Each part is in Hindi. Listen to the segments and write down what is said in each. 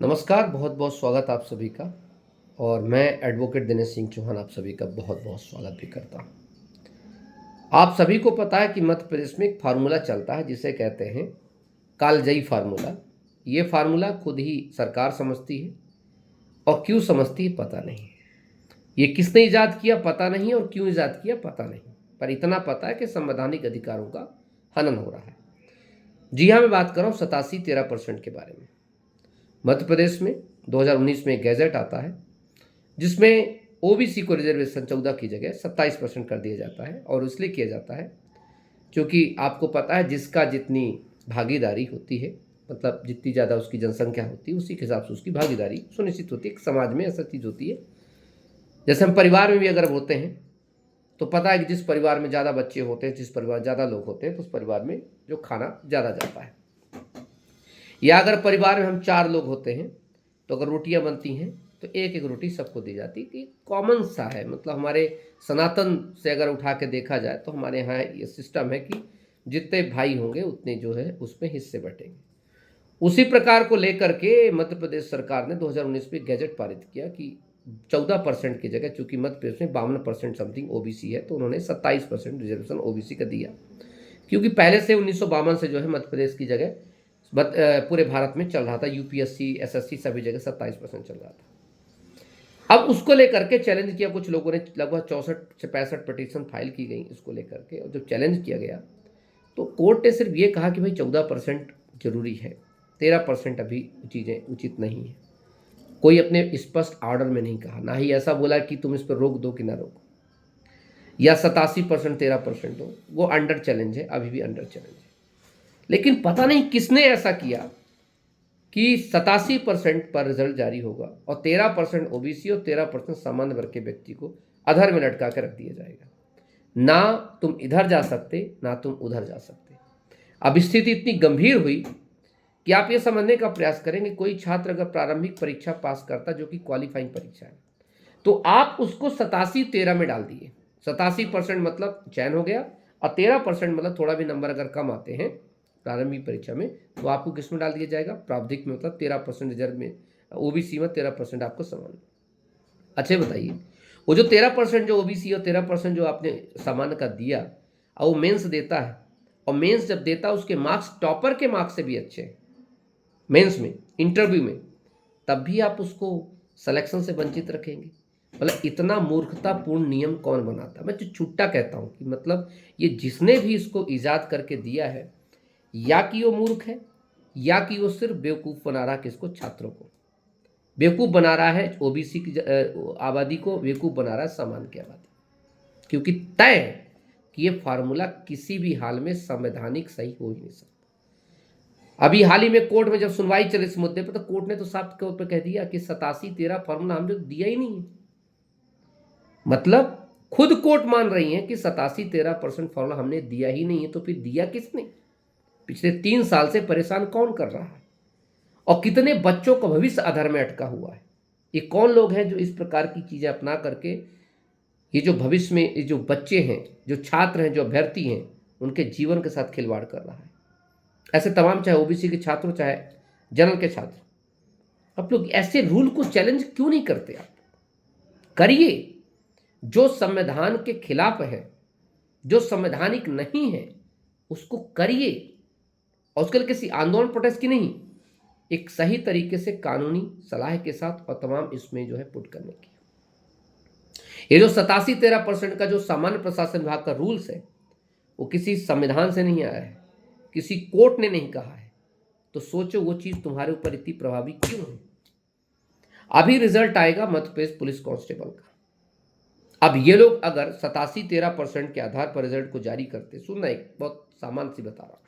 नमस्कार, बहुत बहुत स्वागत आप सभी का। और मैं एडवोकेट दिनेश सिंह चौहान आप सभी का बहुत बहुत स्वागत भी करता हूँ। आप सभी को पता है कि मध्य प्रदेश में एक फार्मूला चलता है जिसे कहते हैं कालजयी फार्मूला। ये फार्मूला खुद ही सरकार समझती है और क्यों समझती है पता नहीं है। ये किसने ईजाद किया पता नहीं और क्यों ईजाद किया पता नहीं, पर इतना पता है कि संवैधानिक अधिकारों का हनन हो रहा है। जी हाँ, मैं बात कर रहा हूँ 87-13% के बारे में। मध्य प्रदेश में 2019 में एक गैजेट आता है जिसमें ओबीसी को रिजर्वेशन 14 की जगह 27% कर दिया जाता है। और इसलिए किया जाता है क्योंकि आपको पता है जिसका जितनी भागीदारी होती है, मतलब जितनी ज़्यादा उसकी जनसंख्या होती है उसी के हिसाब से उसकी भागीदारी सुनिश्चित होती है। एक समाज में ऐसा चीज़ होती है, जैसे हम परिवार में भी अगर होते हैं तो पता है कि जिस परिवार में ज़्यादा बच्चे होते हैं, जिस परिवार ज़्यादा लोग होते हैं, तो उस परिवार में जो खाना ज़्यादा जाता है। या अगर परिवार में हम 4 लोग होते हैं तो अगर रोटियां बनती हैं तो एक एक रोटी सबको दी जाती है। कि कॉमन सा है, मतलब हमारे सनातन से अगर उठा के देखा जाए तो हमारे यहाँ ये सिस्टम है कि जितने भाई होंगे उतने जो है उसमें हिस्से बटेंगे। उसी प्रकार को लेकर के मध्य प्रदेश सरकार ने 2019 में गैजेट पारित किया कि 14% की जगह, चूंकि मध्य प्रदेश में 52% समथिंग ओबीसी है, तो उन्होंने 27% रिजर्वेशन ओबीसी का दिया। क्योंकि पहले से 1952 से जो है मध्य प्रदेश की जगह पूरे भारत में चल रहा था, यूपीएससी एसएससी सभी जगह 27% चल रहा था। अब उसको लेकर के चैलेंज किया कुछ लोगों ने, लगभग 64 से 65 पिटीशन फाइल की गई इसको लेकर के। और जब चैलेंज किया गया तो कोर्ट ने सिर्फ ये कहा कि भाई 14% जरूरी है, 13% अभी चीज़ें उचित नहीं है। कोई अपने स्पष्ट ऑर्डर में नहीं कहा, ना ही ऐसा बोला कि तुम इस पर रोक दो कि ना रोको, या 87% 13% दो। वो अंडर चैलेंज है, अभी भी अंडर चैलेंज है। लेकिन पता नहीं किसने ऐसा किया कि 87% पर रिजल्ट जारी होगा और 13% ओबीसी और 13% सामान्य वर्ग के व्यक्ति को अधर में लटका कर रख दिया जाएगा। ना तुम इधर जा सकते ना तुम उधर जा सकते। अब स्थिति इतनी गंभीर हुई कि आप ये समझने का प्रयास करेंगे, कोई छात्र अगर प्रारंभिक परीक्षा पास करता जो कि क्वालिफाइंग परीक्षा है, तो आप उसको 87-13 में डाल दिए। 87% मतलब चयन हो गया, और 13% मतलब थोड़ा भी नंबर अगर कम आते हैं प्रारंभिक परीक्षा में तो आपको किस में डाल दिया जाएगा, प्रावधिक में, मतलब 13% रिजर्व में, ओबीसी में 13% आपको समान। अच्छा बताइए, वो जो 13% जो ओबीसी और 13% जो आपने सामान्य का दिया, और वो मेंस देता है, और मेंस जब देता है उसके मार्क्स टॉपर के मार्क्स से भी अच्छे हैं मेंस में, इंटरव्यू में, तब भी आप उसको सिलेक्शन से वंचित रखेंगे। मतलब इतना मूर्खतापूर्ण नियम कौन बनाता है। मैं जो छुट्टा कहता हूँ कि मतलब ये जिसने भी इसको ईजाद करके दिया है, या कि वो मूर्ख है या कि वो सिर्फ बेवकूफ़ बना रहा है, किसको, छात्रों को बेवकूफ़ बना रहा है, ओबीसी की आबादी को बेवकूफ़ बना रहा है, सामान्य की आबादी। क्योंकि तय है कि ये फार्मूला किसी भी हाल में संवैधानिक सही हो ही नहीं सकता। अभी हाल ही में कोर्ट में जब सुनवाई चली इस मुद्दे पर, तो कोर्ट ने तो साफ तौर पर कह दिया कि 87-13 फार्मूला हमने तो दिया ही नहीं है। मतलब खुद कोर्ट मान रही है कि 87-13% फार्मूला हमने दिया ही नहीं है, तो फिर दिया किसने? पिछले 3 साल से परेशान कौन कर रहा है, और कितने बच्चों का भविष्य अधर में अटका हुआ है? ये कौन लोग हैं जो इस प्रकार की चीजें अपना करके ये जो भविष्य में ये जो बच्चे हैं, जो छात्र हैं, जो अभ्यर्थी हैं, उनके जीवन के साथ खिलवाड़ कर रहा है? ऐसे तमाम, चाहे ओबीसी के छात्र, चाहे जनरल के छात्र, आप लोग ऐसे रूल को चैलेंज क्यों नहीं करते? आप करिए। जो संविधान के खिलाफ है, जो संवैधानिक नहीं है, उसको करिए। और उसके लिए किसी आंदोलन प्रोटेस्ट की नहीं, एक सही तरीके से कानूनी सलाह के साथ और तमाम इसमें जो है पुट करने की। ये जो 87-13% का जो सामान्य प्रशासन विभाग का रूल्स है, वो किसी संविधान से नहीं आया है, किसी कोर्ट ने नहीं कहा है। तो सोचो वो चीज तुम्हारे ऊपर इतनी प्रभावी क्यों है? अभी रिजल्ट आएगा मध्य प्रदेश पुलिस कांस्टेबल का। अब ये लोग अगर 87-13% के आधार पर रिजल्ट को जारी करते, सुनना एक बहुत सामान्य सी बता रहा हूं,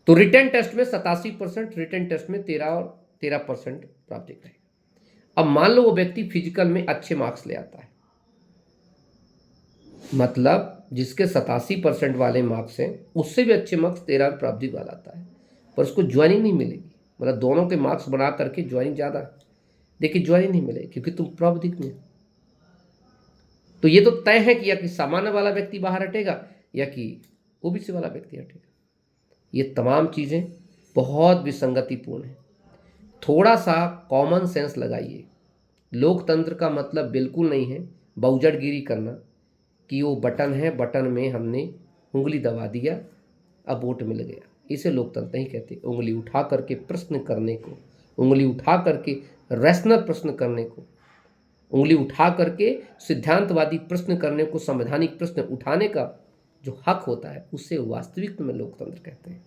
तो रिटर्न टेस्ट में 87%, रिटर्न टेस्ट में 13% प्राप्त रहे। अब मान लो वो व्यक्ति फिजिकल में अच्छे मार्क्स ले आता है, मतलब जिसके 87% वाले मार्क्स हैं उससे भी अच्छे मार्क्स 13 प्राप्ति वाला आता है, पर उसको ज्वाइनिंग नहीं मिलेगी। मतलब दोनों के मार्क्स बना करके ज्वाइनिंग ज़्यादा है, देखिए ज्वाइनिंग नहीं मिलेगी क्योंकि तुम प्रावधिक में। तो ये तो तय है कि या कि सामान्य वाला व्यक्ति बाहर हटेगा या कि ओबीसी वाला व्यक्ति हटेगा। ये तमाम चीज़ें बहुत विसंगतिपूर्ण है। थोड़ा सा कॉमन सेंस लगाइए। लोकतंत्र का मतलब बिल्कुल नहीं है बहुजड़गिरी करना कि वो बटन है, बटन में हमने उंगली दबा दिया, अब वोट मिल गया। इसे लोकतंत्र नहीं कहते। उंगली उठा करके प्रश्न करने को, उंगली उठा करके रैशनल प्रश्न करने को, उंगली उठा करके सिद्धांतवादी प्रश्न करने को, संवैधानिक प्रश्न उठाने का जो हक होता है, उसे वास्तविक में लोकतंत्र कहते हैं।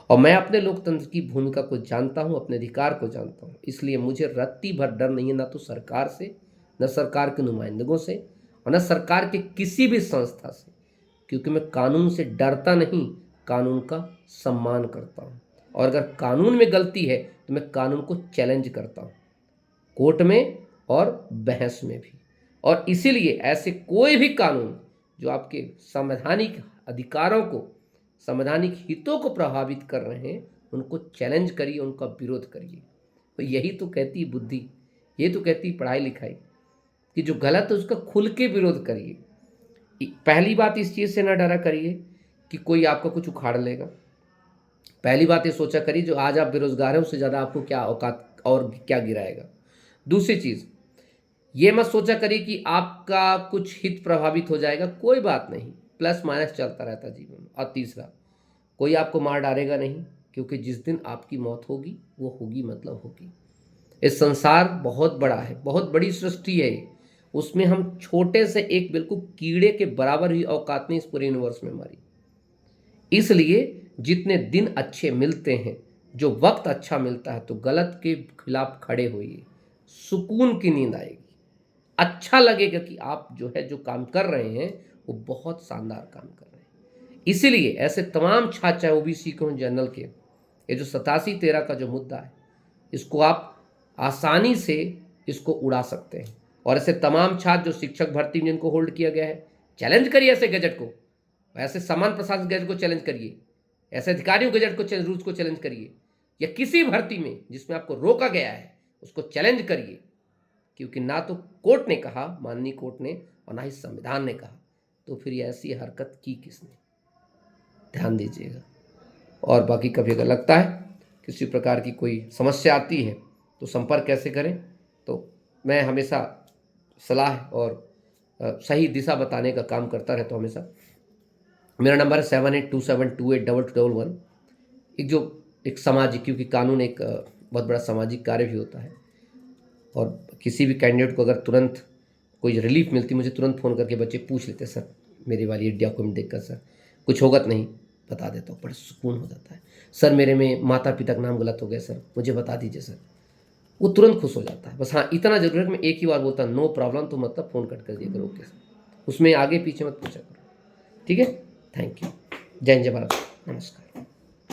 और मैं अपने लोकतंत्र की भूमिका को जानता हूं, अपने अधिकार को जानता हूं, इसलिए मुझे रत्ती भर डर नहीं है, ना तो सरकार से, न सरकार के नुमाइंदों से, और न सरकार के किसी भी संस्था से, क्योंकि मैं कानून से डरता नहीं, कानून का सम्मान करता हूं। और अगर कानून में गलती है तो मैं कानून को चैलेंज करता हूं, कोर्ट में और बहस में भी। और इसीलिए ऐसे कोई भी कानून जो आपके संवैधानिक अधिकारों को, संवैधानिक हितों को प्रभावित कर रहे हैं, उनको चैलेंज करिए, उनका विरोध करिए। तो यही तो कहती बुद्धि, ये तो कहती पढ़ाई लिखाई कि जो गलत है उसका खुल के विरोध करिए। पहली बात इस चीज़ से ना डरा करिए कि कोई आपका कुछ उखाड़ लेगा। पहली बात ये सोचा करिए जो आज आप बेरोजगार हैं उससे ज़्यादा आपको क्या औकात और क्या गिराएगा। दूसरी चीज़ ये मत सोचा करिए कि आपका कुछ हित प्रभावित हो जाएगा, कोई बात नहीं, प्लस माइनस चलता रहता है जीवन में। और तीसरा, कोई आपको मार डालेगा नहीं, क्योंकि जिस दिन आपकी मौत होगी वो होगी मतलब होगी। इस संसार बहुत बड़ा है, बहुत बड़ी सृष्टि है ये, उसमें हम छोटे से एक बिल्कुल कीड़े के बराबर ही औकात नहीं इस पूरे यूनिवर्स में हमारी। इसलिए जितने दिन अच्छे मिलते हैं, जो वक्त अच्छा मिलता है, तो गलत के खिलाफ खड़े होइए, सुकून की नींद आएगी, अच्छा लगेगा कि आप जो है जो काम कर रहे हैं वो बहुत शानदार काम कर रहे हैं। इसीलिए ऐसे तमाम छात्र, चाहे ओबीसी के हों, जनरल के, ये जो 87-13 का जो मुद्दा है, इसको आप आसानी से इसको उड़ा सकते हैं। और ऐसे तमाम छात्र जो शिक्षक भर्ती में जिनको होल्ड किया गया है, चैलेंज करिए ऐसे गजट को, ऐसे समान प्रशासन गजट को चैलेंज करिए, ऐसे अधिकारियों गजट को, रूल्स को चैलेंज करिए, या किसी भर्ती में जिसमें आपको रोका गया है उसको चैलेंज करिए। क्योंकि ना तो कोर्ट ने कहा, माननीय कोर्ट ने, और ना ही संविधान ने कहा, तो फिर ये ऐसी हरकत की किसने, ध्यान दीजिएगा। और बाकी कभी अगर लगता है किसी प्रकार की कोई समस्या आती है तो संपर्क कैसे करें, तो मैं हमेशा सलाह और सही दिशा बताने का काम करता रहता हूँ हमेशा। मेरा नंबर है 7827282211। एक सामाजिक, क्योंकि कानून एक बहुत बड़ा सामाजिक कार्य भी होता है, और किसी भी कैंडिडेट को अगर तुरंत कोई रिलीफ मिलती, मुझे तुरंत फ़ोन करके बच्चे पूछ लेते, सर मेरी वाली ये डॉक्यूमेंट देखकर सर कुछ होगा तो नहीं, बता देता हूँ, बड़ा सुकून हो जाता है। सर मेरे में माता पिता का नाम गलत हो गया सर, मुझे बता दीजिए सर, वो तुरंत खुश हो जाता है। बस हाँ इतना जरूर है कि मैं एक ही बार बोलता नो प्रॉब्लम, तो मतलब फ़ोन कट कर दिया करो, ओके सर, उसमें आगे पीछे मत पूछा करो, ठीक है। Thank you. जय हिंद, जय भारत, नमस्कार।